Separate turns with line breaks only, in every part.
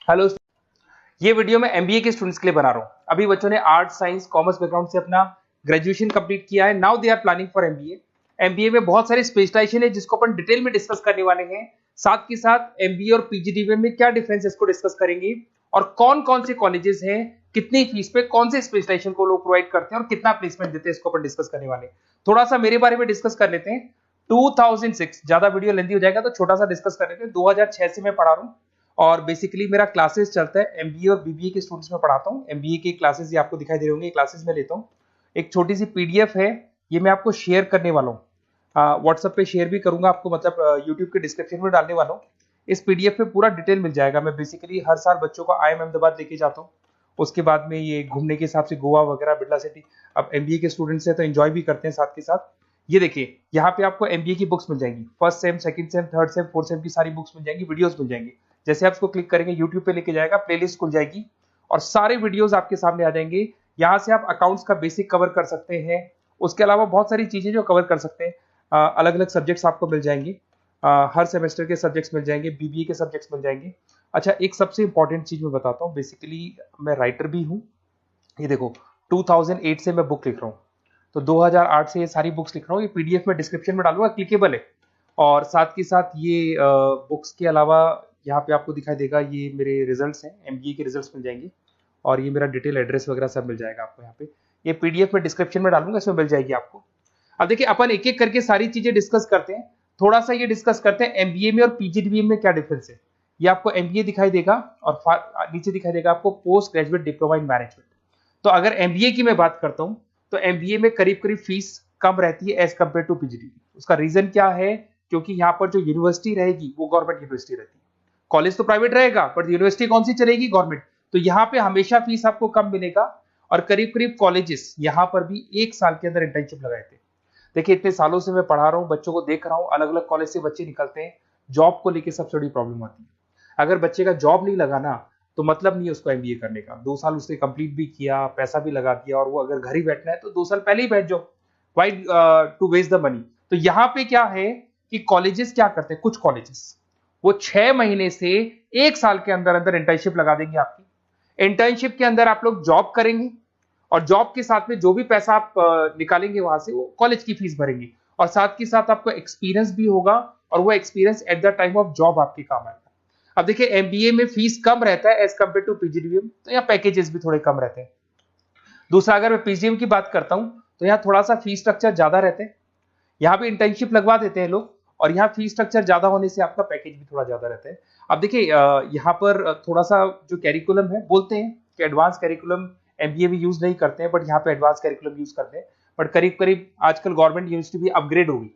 Hello. ये video मैं MBA के स्टूडेंट्स के लिए बना रहा हूँ। अभी बच्चों ने आर्ट साइंस कॉमर्स बैकग्राउंड से अपना ग्रेजुएशन कंप्लीट किया है। Now they are planning for MBA. MBA में बहुत सारे स्पेशलाइजेशन है जिसको अपन डिटेल में डिस्कस करने वाले हैं। साथ के साथ एमबीए और पीजीडीबीएम में क्या डिफरेंस है इसको डिस्कस करेंगे, और कौन कौन से कॉलेजेस हैं, कितनी फीस पे कौन से स्पेशलाइजेशन को लोग प्रोवाइड करते हैं और कितना प्लेसमेंट देते हैं, इसको अपन डिस्कस करने वाले हैं। थोड़ा सा मेरे बारे में डिस्कस कर लेते हैं। 2006, ज्यादा वीडियो लेंदी हो जाएगा तो छोटा सा डिस्कस कर लेते हैं। 2006 से मैं पढ़ा रहा हूँ और बेसिकली मेरा क्लासेस चलता है। एमबीए और बीबीए के स्टूडेंट्स में पढ़ाता हूँ। एमबीए के क्लासेस ये आपको दिखाई दे रहे होंगे, क्लासेस में लेता हूँ। एक छोटी सी पीडीएफ है, ये मैं आपको शेयर करने वाला हूँ। व्हाट्सएप पे शेयर भी करूंगा आपको, मतलब यूट्यूब के डिस्क्रिप्शन में डालने वाला हूँ। इस पीडीएफ पे पूरा डिटेल मिल जाएगा। मैं बेसिकली हर साल बच्चों को IIM अहमदाबाद लेके जाता हूँ। उसके बाद में ये घूमने के हिसाब से गोवा वगैरह, बिरला सिटी। अब एमबीए के स्टूडेंट्स हैं तो एंजॉय भी करते हैं साथ के साथ। ये देखिए, यहाँ पे आपको एमबीए की बुक्स मिल जाएंगी। First sem, second same, third same, fourth same की सारी बुक्स मिल जाएंगी, वीडियोस मिल जाएंगी। जैसे आप इसको क्लिक करेंगे यूट्यूब पे लेके जाएगा, प्लेलिस्ट खुल जाएगी और सारे वीडियोस आपके सामने आ जाएंगे। यहाँ से आप अकाउंट्स का बेसिक कवर कर सकते हैं। उसके अलावा बहुत सारी चीजें जो कवर कर सकते हैं। अलग अलग सब्जेक्ट्स आपको मिल जाएंगे। हर सेमेस्टर के सब्जेक्ट्स मिल जाएंगे, बीबीए के सब्जेक्ट्स मिल जाएंगे। अच्छा, एक सबसे इंपॉर्टेंट चीज मैं बताता हूँ। बेसिकली मैं राइटर भी हूँ। ये देखो, 2008 से मैं बुक लिख रहा हूँ, तो 2008 से ये सारी बुक्स लिख रहा हूँ। ये पीडीएफ में डिस्क्रिप्शन में डालूंगा, क्लिकेबल है। और साथ के साथ ये बुक्स के अलावा यहाँ पे आपको दिखाई देगा, ये मेरे रिजल्ट्स हैं, एमबीए के रिजल्ट्स मिल जाएंगे। और ये मेरा डिटेल एड्रेस वगैरह सब मिल जाएगा आपको यहाँ पे। ये पीडीएफ में डिस्क्रिप्शन में डालूंगा, इसमें मिल जाएगी आपको। अब देखिए, अपन एक एक करके सारी चीजें डिस्कस करते हैं। थोड़ा सा ये डिस्कस करते हैं एमबीए में और पीजीडीबीएम में क्या डिफरेंस है। ये आपको एमबीए दिखाई देगा और नीचे दिखाई देगा आपको post graduate diploma in management. तो अगर एमबीए की मैं बात करता हूं तो एमबीए में करीब करीब फीस कम रहती है एज कंपेयर टू पीजीडीबी। उसका रीजन क्या है? क्योंकि यहाँ पर जो यूनिवर्सिटी रहेगी वो गवर्नमेंट यूनिवर्सिटी रहती है। कॉलेज तो प्राइवेट रहेगा पर यूनिवर्सिटी कौन सी चलेगी? गवर्नमेंट। तो यहाँ पे हमेशा फीस आपको कम मिलेगा। और करीब करीब कॉलेजेस यहाँ पर भी 1 साल के अंदर इंटर्नशिप लगाए थे। देखिए, इतने सालों से मैं पढ़ा रहा हूँ, बच्चों को देख रहा हूँ, अलग अलग कॉलेज से बच्चे निकलते हैं। जॉब को लेकर सबसे बड़ी प्रॉब्लम आती है। अगर बच्चे का जॉब नहीं लगा ना, तो मतलब नहीं है उसको एमबीए करने का। 2 साल उसने कंप्लीट भी किया, पैसा भी लगा दिया, और वो अगर घर ही बैठना है तो 2 साल पहले ही बैठ जाओ। Why to waste the money. तो यहाँ पे क्या है कि कॉलेजेस क्या करते हैं, कुछ कॉलेजेस वो 6 महीने से 1 साल के अंदर अंदर इंटर्नशिप लगा देंगे आपकी। इंटर्नशिप के अंदर आप लोग जॉब करेंगे और जॉब के साथ में जो भी पैसा आप निकालेंगे वहां से, वो कॉलेज की फीस भरेंगे। और साथ के साथ आपको एक्सपीरियंस भी होगा, और वो experience at the time of job आपके काम आएगा। अब देखिए, एमबीए में फीस कम रहता है एज कंपेयर टू पीजीडीबीएम, तो यहाँ पैकेजेस भी थोड़े कम रहते हैं। दूसरा, अगर मैं पीजीडीबीएम की बात करता हूं तो यहाँ थोड़ा सा फीस स्ट्रक्चर ज्यादा रहते हैं। यहाँ पे इंटर्नशिप लगवा देते हैं लोग, और यहाँ फीस स्ट्रक्चर ज्यादा होने से आपका पैकेज भी थोड़ा ज्यादा रहता है। अब देखिए, यहाँ पर थोड़ा सा जो कैरिकुलम है, बोलते हैं कि एडवांस कैरिकुलम एमबीए भी यूज नहीं करते हैं, बट यहाँ पे एडवांस कैरिकुलम यूज करते हैं। बट करीब करीब आजकल गवर्नमेंट यूनिवर्सिटी भी अपग्रेड होगी,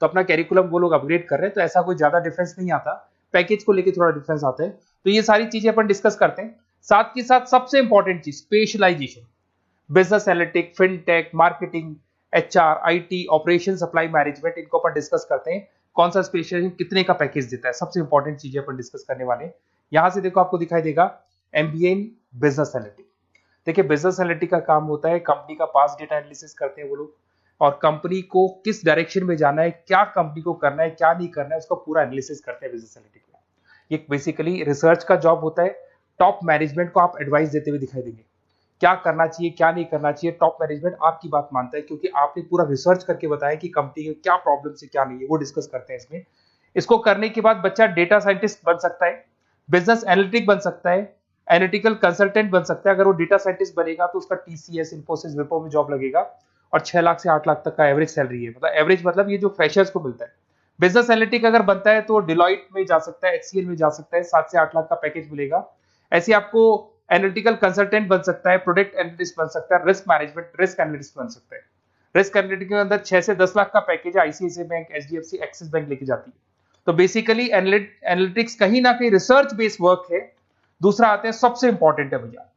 तो अपना कैरिकुलम वो लोग अपग्रेड कर रहे हैं, तो ऐसा कोई ज्यादा डिफरेंस नहीं आता। पैकेज को लेकर थोड़ा डिफरेंस आता है। तो ये सारी चीजें अपन डिस्कस करते हैं। साथ के साथ सबसे इंपॉर्टेंट चीज, specialisation. Business analytic, fintech, marketing, HR, IT, operation, supply management, इनको अपन डिस्कस करते हैं। कौन सा स्पेशलाइजेशन कितने का पैकेज देता है, सबसे इंपॉर्टेंट चीजें अपन डिस्कस करने वाले हैं। यहां से देखो, आपको दिखाई देगा एमबीए इन बिजनेस एनालिटिक। देखिए, बिजनेस एनालिटिक का काम होता है, कंपनी का पास्ट डेटा एनालिसिस करते हैं वो लोग, और कंपनी को किस डायरेक्शन में जाना है, क्या कंपनी को करना है, क्या नहीं करना है, उसका पूरा एनालिसिस करते हैं बिजनेस एनालिटिक में। ये बेसिकली रिसर्च का जॉब होता है। टॉप मैनेजमेंट को आप एडवाइस देते हुए दिखाई देंगे, क्या करना चाहिए, क्या नहीं करना चाहिए। टॉप मैनेजमेंट आपकी बात मानता है, क्योंकि आपने पूरा रिसर्च करके बताया कि कंपनी के क्या प्रॉब्लम है, क्या नहीं है, वो डिस्कस करते हैं इसमें। इसको करने के बाद बच्चा डेटा साइंटिस्ट बन सकता है, बिजनेस एनालिटिक बन सकता है, एनालिटिकल कंसल्टेंट बन सकता है। अगर वो डेटा साइंटिस्ट बनेगा तो उसका टीसीएस, इन्फोसिस, विप्रो में जॉब लगेगा, और 6 लाख से 8 लाख तक का एवरेज सैलरी है। मतलब एवरेज मतलब ये जो फ्रेशर्स को मिलता है। बिजनेस एनालिटिक अगर बनता है तो डिलॉइट में जा सकता है, एचसीएल में जा सकता है, 7 से 8 लाख का पैकेज मिलेगा। ऐसे आपको एनालिटिकल कंसल्टेंट बन सकता है, प्रोडक्ट एनालिस्ट बन सकता है, रिस्क मैनेजमेंट, रिस्क एनालिस्ट बन सकता है। रिस्क एनालिटिक के अंदर 6 से 10 लाख का पैकेज है, ICICI bank, HDFC, axis bank लेके जाती है। तो बेसिकली एनालिटिक्स कहीं ना कहीं रिसर्च बेस्ड वर्क है। दूसरा आते हैं, सबसे इंपॉर्टेंट है भैया,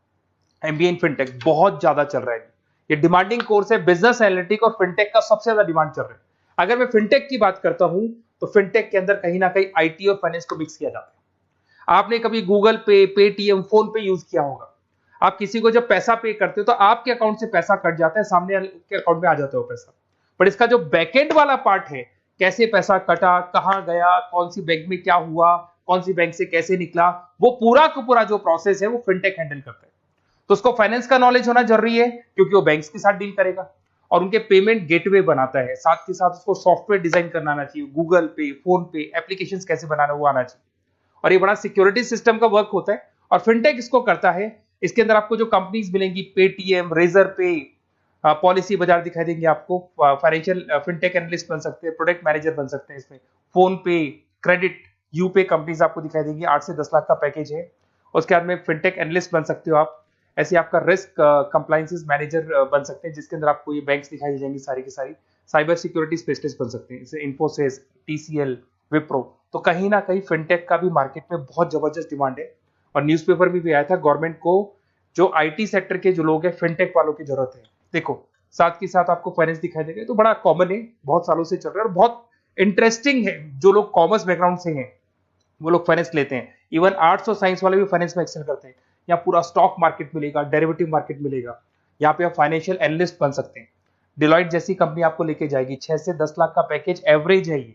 एमबीए इन फिनटेक बहुत ज्यादा चल रहा है। ये डिमांडिंग कोर्स है। बिजनेस एनालिटिक और फिनटेक का सबसे ज्यादा डिमांड चल रहा है। अगर मैं फिनटेक की बात करता हूं तो फिनटेक के अंदर कहीं ना कहीं आईटी और फाइनेंस को मिक्स किया जाता है। आपने कभी गूगल पे, पेटीएम, फोन पे यूज किया होगा। आप किसी को जब पैसा पे करते हो तो आपके अकाउंट से पैसा कट जाता है, सामने के अकाउंट में आ जाता है वो पैसा। पर इसका जो बैकएंड वाला पार्ट है, कैसे पैसा कटा, कहां गया, कौन सी बैंक में क्या हुआ, कौन सी बैंक से कैसे निकला, वो पूरा का पूरा जो प्रोसेस है वो फिनटेक हैंडल करता है। तो उसको फाइनेंस का नॉलेज होना जरूरी है क्योंकि वो बैंक्स के साथ डील करेगा और उनके पेमेंट गेटवे बनाता है। साथ के साथ उसको सॉफ्टवेयर डिजाइन करना आना चाहिए, गूगल पे, फोन पे, एप्लीकेशंस कैसे बनाना वो आना चाहिए। और ये बड़ा सिक्योरिटी सिस्टम का वर्क होता है और फिनटेक इसको करता है। इसके अंदर आपको जो कंपनीज मिलेंगी, पेटीएम, रेजर पे, पॉलिसी बाजार दिखाई देंगे आपको, फाइनेंशियल फिनटेक एनालिस्ट बन सकते हैं, प्रोडक्ट मैनेजर बन सकते हैं इसमें, फोन पे, क्रेडिट, यूपे कंपनीज आपको दिखाई देंगी। 8 से 10 लाख का पैकेज है। उसके बाद में फिनटेक एनालिस्ट बन सकते हो आप। ऐसे आपका रिस्क कंप्लायंसेस मैनेजर बन सकते हैं जिसके अंदर आपको ये बैंक्स दिखाई दे जाएंगी सारी की सारी। साइबर सिक्योरिटी स्पेशलिस्ट बन सकते हैं जैसे इन्फोसिस, टीसीएल, विप्रो। तो कहीं ना कहीं फिनटेक का भी मार्केट में बहुत जबरदस्त डिमांड है और न्यूज़पेपर में भी आया था गवर्नमेंट को जो आईटी सेक्टर के जो लोग हैं फिनटेक वालों की जरूरत है। देखो साथ के साथ आपको फाइनेंस दिखाई देगा, तो बड़ा कॉमन है, बहुत सालों से चल रहा है और बहुत इंटरेस्टिंग है। जो लोग कॉमर्स बैकग्राउंड से हैं वो लोग फाइनेंस लेते हैं। इवन आर्ट्स और साइंस वाले भी फाइनेंस में एक्सेल करते हैं। यहाँ पूरा स्टॉक मार्केट मिलेगा, डेरिवेटिव मार्केट मिलेगा। यहाँ पे आप फाइनेंशियल एनालिस्ट बन सकते हैं। डिलॉइट जैसी कंपनी आपको लेके जाएगी। 6 से 10 लाख का पैकेज एवरेज है ये,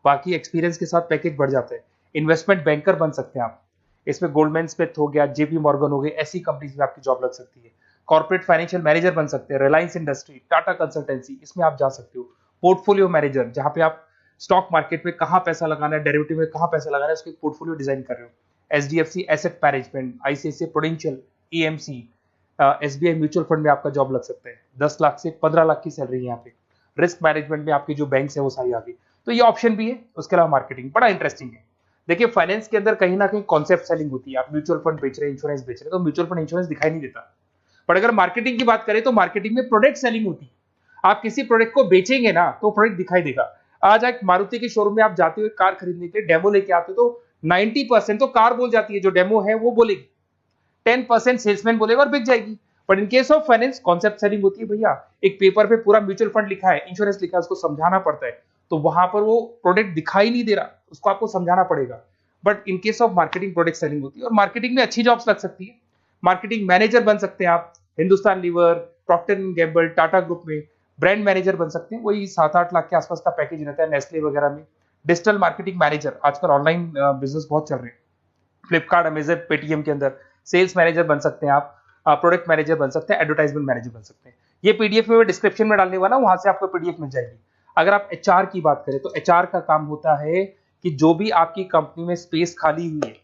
बाकी एक्सपीरियंस के साथ पैकेज बढ़ जाता है। इन्वेस्टमेंट बैंकर बन सकते हैं आप, इसमें गोल्डमैन स्मिथ हो गया, जेपी मॉर्गन हो गए, ऐसी कंपनीज में आपकी जॉब लग सकती है। कॉर्पोरेट फाइनेंशियल मैनेजर बन सकते हैं, रिलायंस इंडस्ट्री, टाटा कंसल्टेंसी, इसमें आप जा सकते हो। पोर्टफोलियो मैनेजर, जहां पे आप स्टॉक मार्केट में कहां पैसा लगाना है, डेरिवेटिव में कहां पैसा लगाना है, उसको एक पोर्टफोलियो डिजाइन कर रहे हो। HDFC asset management, ICICI prudential, EMC, SBI mutual fund में आपका जॉब लग सकता है। 10 लाख से 15 लाख की सैलरी है यहाँ पे। रिस्क मैनेजमेंट में आपकी जो बैंक्स है वो सारी आ गई। तो ये ऑप्शन भी है। उसके अलावा मार्केटिंग बड़ा इंटरेस्टिंग है। देखिए फाइनेंस के अंदर कहीं ना कहीं कॉन्सेप्ट सेलिंग होती है। आप म्यूचुअल फंड बेच रहे हैं, इंश्योरेंस बेच रहे हैं, तो म्यूचुअल फंड इंश्योरेंस दिखाई नहीं देता। पर अगर मार्केटिंग की बात करें तो मार्केटिंग में प्रोडक्ट सेलिंग होती है। आप किसी प्रोडक्ट को बेचेंगे ना तो प्रोडक्ट दिखाई देगा। आज एक मारुति के शोरूम में आप जाते हुए कार खरीदने के डेमो लेके आते हो तो 90% तो कार बोल जाती है, जो डेमो है वो बोलेगी, 10% सेल्समैन बोलेगा और बिक जाएगी। But in case of finance concept selling होती है भैया। एक पेपर पे पूरा म्यूचुअल फंड लिखा है, इंश्योरेंस लिखा है, उसको समझाना पड़ता है। तो वहां पर वो प्रोडक्ट दिखाई नहीं दे रहा, उसको आपको समझाना पड़ेगा। But in case of marketing product selling होती है और मार्केटिंग में अच्छी जॉब्स लग सकती है। मार्केटिंग मैनेजर बन सकते हैं आप, Hindustan Lever, Procter and Gamble, Tata group में ब्रांड मैनेजर बन सकते हैं। वही 7-8 लाख के आसपास का पैकेज रहता है नेस्ले वगैरह में। डिजिटल मार्केटिंग मैनेजर, आजकल ऑनलाइन बिजनेस बहुत चल रहे हैं, फ्लिपकार्ट, अमेजन, पेटीएम के अंदर सेल्स मैनेजर बन सकते हैं आप, प्रोडक्ट मैनेजर बन सकते हैं, एडवर्टाइजमेंट मैनेजर बन सकते हैं। ये पीडीएफ में मैं डिस्क्रिप्शन में डालने वाला हूं, वहां से आपको पीडीएफ मिल जाएगी। अगर आप एचआर की बात करें तो एचआर का काम होता है कि जो भी आपकी कंपनी में स्पेस खाली हुई है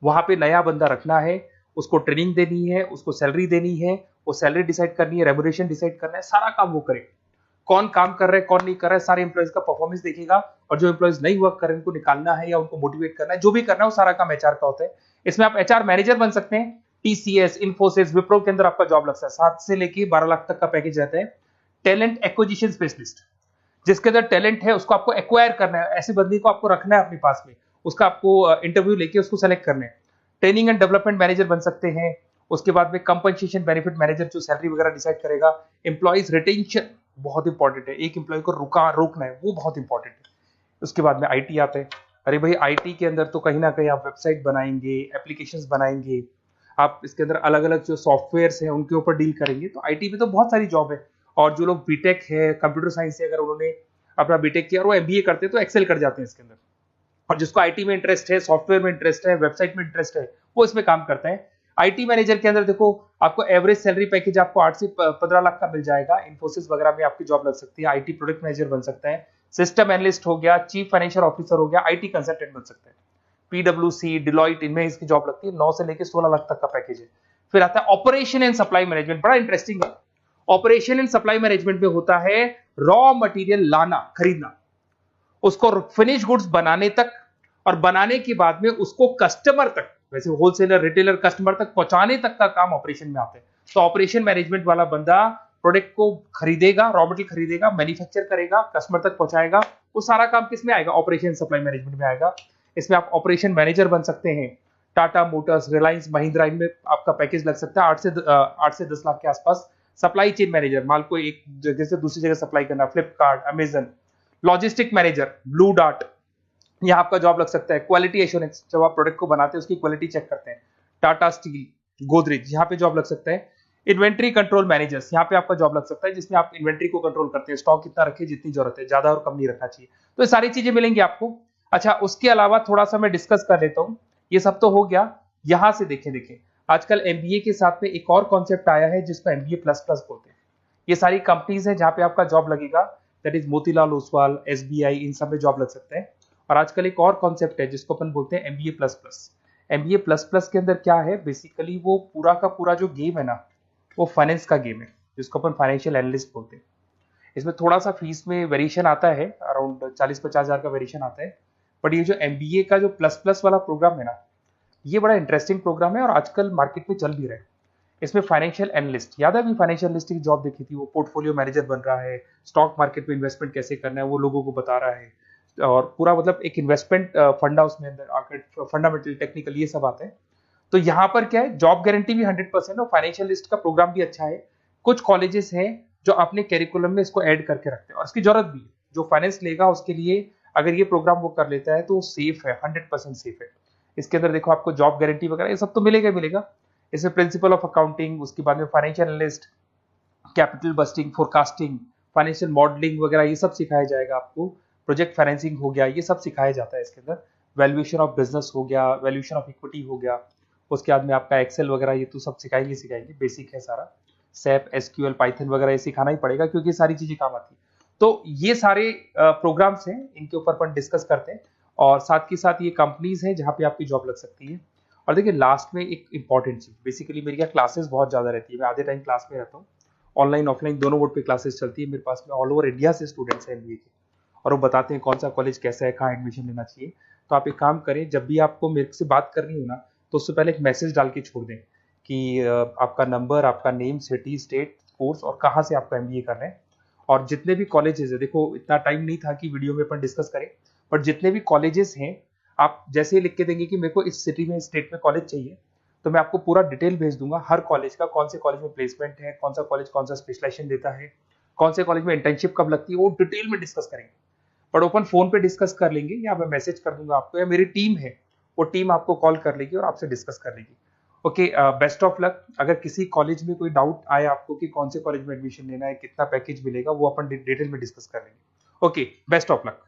वहां पे नया बंदा रखना है, उसको ट्रेनिंग देनी है, उसको सैलरी देनी है, वो सैलरी डिसाइड करनी है, रेम्यूनरेशन डिसाइड करना है, सारा काम वो करे। कौन काम कर रहा है, कौन नहीं कर रहा है, सारे एम्प्लॉइज का परफॉर्मेंस देखेगा और जो एम्प्लॉइज नहीं वर्क कर रहे हैं उनको निकालना है या उनको मोटिवेट करना है, जो भी करना है वो सारा काम एचआर का होता है। इसमें आप एचआर मैनेजर बन सकते हैं। टीसीएस, इन्फोसिस, विप्रो के अंदर आपका जॉब लगता है। 7 से लेके 12 लाख तक का पैकेज रहता है। टैलेंट एक्विजिशन स्पेशलिस्ट, जिसके अंदर टैलेंट है उसको आपको एक्वायर करना है, ऐसे बंदी को आपको रखना है अपने पास में, उसका आपको इंटरव्यू लेके उसको सेलेक्ट करना है। ट्रेनिंग एंड डेवलपमेंट मैनेजर बन सकते हैं। उसके बाद में कंपनसेशन बेनिफिट मैनेजर, जो सैलरी वगैरह डिसाइड करेगा। एम्प्लॉइज रिटेंशन बहुत इंपॉर्टेंट है, एक एम्प्लॉय को रोकना है, वो बहुत इंपॉर्टेंट है। उसके बाद में आईटी आता है। अरे भाई आईटी के अंदर तो कहीं ना कहीं आप वेबसाइट बनाएंगे, एप्लीकेशंस बनाएंगे, आप इसके अंदर अलग अलग जो सॉफ्टवेयर्स हैं उनके ऊपर डील करेंगे। तो आईटी में तो बहुत सारी जॉब है। और जो लोग बीटेक है, कंप्यूटर साइंस से अगर उन्होंने अपना बीटेक किया और वो एमबीए करते हैं तो एक्सेल कर जाते हैं इसके अंदर। और जिसको आईटी में इंटरेस्ट है, सॉफ्टवेयर में इंटरेस्ट है, वेबसाइट में इंटरेस्ट है, वो इसमें काम करता है। आईटी मैनेजर के अंदर देखो आपको एवरेज सैलरी पैकेज आपको 8 से 15 लाख का मिल जाएगा। इन्फोसिस वगैरह में आपकी जॉब लग सकती है। आईटी प्रोडक्ट मैनेजर बन सकता है, सिस्टम एनालिस्ट हो गया, चीफ फाइनेंशियल ऑफिसर हो गया, आईटी कंसल्टेंट बन सकते हैं। पीडब्ल्यूसी, डिलॉइट, इनमें इसकी जॉब लगती है। 9 से लेकर 16 लाख तक का पैकेज है। फिर आता है ऑपरेशन एंड सप्लाई मैनेजमेंट, बड़ा इंटरेस्टिंग है। ऑपरेशन एंड सप्लाई मैनेजमेंट में होता है रॉ मटेरियल लाना, खरीदना, उसको फिनिश गुड्स बनाने तक और बनाने के बाद में उसको कस्टमर तक, वैसे होलसेलर, रिटेलर, कस्टमर तक पहुंचाने तक का काम ऑपरेशन में आता है। तो ऑपरेशन मैनेजमेंट वाला बंदा प्रोडक्ट को खरीदेगा, रॉ मटेरियल खरीदेगा, मैन्युफैक्चर करेगा, कस्टमर तक पहुंचाएगा। वो सारा काम किस में आएगा? ऑपरेशन सप्लाई मैनेजमेंट में आएगा। इसमें आप ऑपरेशन मैनेजर बन सकते हैं। टाटा मोटर्स, रिलायंस, महिंद्रा, इनमें आपका पैकेज लग सकता है 8 से 10 लाख के आसपास। सप्लाई चेन मैनेजर, माल को एक जगह से दूसरी जगह सप्लाई करना, Flipkart, Amazon. Logistic manager, blue dart, यहाँ आपका जॉब लग सकता है। क्वालिटी एश्योरेंस, जब आप प्रोडक्ट को बनाते हैं उसकी क्वालिटी चेक करते हैं। टाटा स्टील, गोदरेज, यहाँ पे जॉब लग सकता है। इन्वेंट्री कंट्रोल मैनेजर्स, यहाँ पे आपका जॉब लग सकता है, जिसमें आप इन्वेंट्री को कंट्रोल करते हैं, स्टॉक कितना रखे, जितनी जरूरत है, ज्यादा और कम नहीं रखना चाहिए। तो ये सारी चीजें मिलेंगी आपको। अच्छा, उसके अलावा थोड़ा सा मैं डिस्कस कर लेता हूँ। ये सब तो हो गया। यहां से देखें आजकल एमबीए के साथ में एक और कॉन्सेप्ट आया है जिसको एमबीए प्लस प्लस बोलते हैं। ये सारी कंपनीज है जहां पे आपका जॉब लगेगा, that is Motilal Oswal, SBI, इन सब में जॉब लग सकते हैं। और आजकल एक और कॉन्सेप्ट है जिसको अपन बोलते हैं MBA plus plus. MBA plus plus के अंदर क्या है, बेसिकली वो पूरा का पूरा जो गेम है ना, वो फाइनेंस का गेम है, जिसको अपन फाइनेंशियल एनालिस्ट बोलते हैं। इसमें थोड़ा सा फीस में वेरिएशन आता है, अराउंड 40-50 हज़ार का वेरिएशन आता है। बट ये जो एमबीए का जो प्लस प्लस वाला प्रोग्राम है ना, ये बड़ा इंटरेस्टिंग प्रोग्राम है और आजकल मार्केट में चल भी रहा है। इसमें फाइनेंशियल एनालिस्ट, याद है अभी फाइनेंशियल एनालिस्ट की जॉब देखी थी, वो पोर्टफोलियो मैनेजर बन रहा है, स्टॉक मार्केट में इन्वेस्टमेंट कैसे करना है वो लोगों को बता रहा है, और पूरा मतलब एक इन्वेस्टमेंट फंडा उसमें अंदर आकर फंडामेंटल टेक्निकल ये सब आता है। तो यहाँ पर क्या है, जॉब गारंटी भी 100% और फाइनेंशियल लिस्ट का प्रोग्राम भी अच्छा है। कुछ कॉलेजेस हैं जो अपने कैरिकुलम में इसको ऐड करके रखते हैं और इसकी जरूरत भी है। जो फाइनेंस लेगा उसके लिए अगर ये प्रोग्राम वो कर लेता है तो वो सेफ है, 100% सेफ है। इसके अंदर देखो आपको जॉब गारंटी वगैरह ये सब तो मिलेगा ही मिलेगा। इसमें प्रिंसिपल ऑफ अकाउंटिंग, उसके बाद में financial analyst, capital budgeting, forecasting, financial modelling वगैरह ये सब सिखाया जाएगा आपको। प्रोजेक्ट फाइनेंसिंग हो गया, ये सब सिखाया जाता है इसके अंदर। वैल्यूएशन ऑफ बिजनेस हो गया, वैल्यूएशन ऑफ इक्विटी हो गया। उसके बाद में आपका एक्सेल वगैरह ये तो सब सिखाएंगे, बेसिक है सारा। सैप, एसक्यूएल, पाइथन वगैरह ये सिखाना ही पड़ेगा क्योंकि सारी चीजें काम आती है। तो ये सारे प्रोग्राम्स हैं, इनके ऊपर अपन डिस्कस करते हैं। और साथ के साथ ये कंपनीज हैं जहाँ पे आपकी जॉब लग सकती है। और देखिए लास्ट में एक इंपॉर्टेंट चीज, बेसिकली मेरी क्या क्लासेस बहुत ज्यादा रहती है, मैं आधे टाइम क्लास में रहता हूँ। ऑनलाइन ऑफलाइन दोनों मोड पे क्लासेस चलती है मेरे पास में। ऑल ओवर इंडिया से स्टूडेंट्स हैं एमबीए के, और वो बताते हैं कौन सा कॉलेज कैसा है, कहाँ एडमिशन लेना चाहिए। तो आप एक काम करें, जब भी आपको मेरे से बात करनी हो ना, तो उससे पहले एक मैसेज डाल के छोड़ दें कि आपका नंबर, आपका नेम, सिटी, स्टेट, कोर्स और कहाँ से आपका एमबीए कर रहे हैं। और जितने भी कॉलेजेस है, देखो इतना टाइम नहीं था कि वीडियो में अपन डिस्कस करें, बट जितने भी कॉलेजेस हैं आप जैसे ही लिख के देंगे कि मेरे को इस सिटी में, स्टेट में कॉलेज चाहिए, तो मैं आपको पूरा डिटेल भेज दूंगा हर कॉलेज का, कौन से कॉलेज में प्लेसमेंट है, कौन सा कॉलेज कौन सा स्पेशलाइजेशन देता है, कौन से कॉलेज में इंटर्नशिप कब लगती है, वो डिटेल में डिस्कस करेंगे। बट ओपन फोन पे डिस्कस कर लेंगे, या मैं मैसेज कर दूंगा आपको, या मेरी टीम है वो टीम आपको कॉल कर लेगी और आपसे डिस्कस कर लेगी। Okay, best of luck. अगर किसी कॉलेज में कोई डाउट आए आपको कि कौन से कॉलेज में एडमिशन लेना है, कितना पैकेज मिलेगा, वो अपन डिटेल में डिस्कस कर लेंगे। Okay, best of luck.